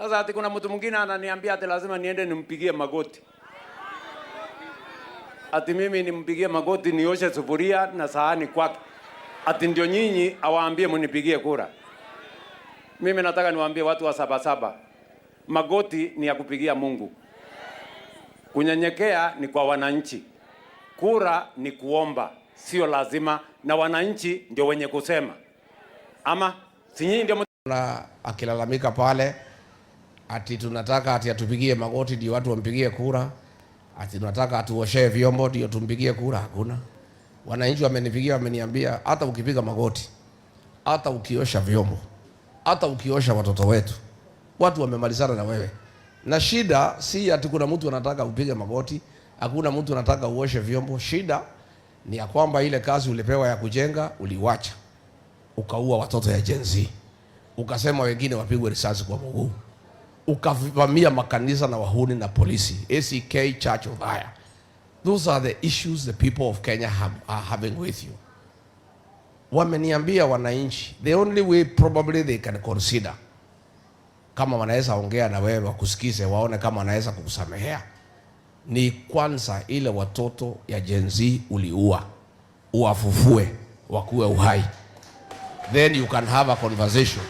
Sasa ati kuna mtu mwingine ananiambia ati lazima niende nimpigie magoti. Ati mimi nimpigie magoti nioshe sufuria na sahani kwake. Ati ndio nyinyi awaambie mnipigie kura. Mimi nataka niwaambie watu wa Sabasaba, magoti ni ya kupigia Mungu. Kunyenyekea ni kwa wananchi. Kura ni kuomba, sio lazima, na wananchi ndio wenye kusema. Ama si nyinyi ndio na akilalamika pale ati tunataka ati atupigie magoti ndio watu wampigie kura, ati tunataka atuoshe vyombo ndio tumpigie kura. Hakuna. Wananchi wamenipigia, wameniambia hata ukipiga magoti, hata ukiosha vyombo, hata ukiosha watoto wetu, watu wamemalizana na wewe. Na shida si ati kuna mtu anataka upige magoti, hakuna mtu anataka uoshe vyombo. Shida ni ya kwamba ile kazi ulipewa ya kujenga uliwacha, ukaua watoto ya Gen Z, ukasema wengine wapigwe risasi kwa mguu, ukavamia makanisa na wahuni na polisi, ACK Church of Fire. Those are the issues the people of Kenya are having with you. Wameniambia wananchi, the only way probably they can consider, kama wanaweza ongea na wewe wakusikize, waone kama wanaweza kukusamehea, ni kwanza ile watoto ya Gen Z uliua, uwafufue wakuwe uhai, then you can have a conversation.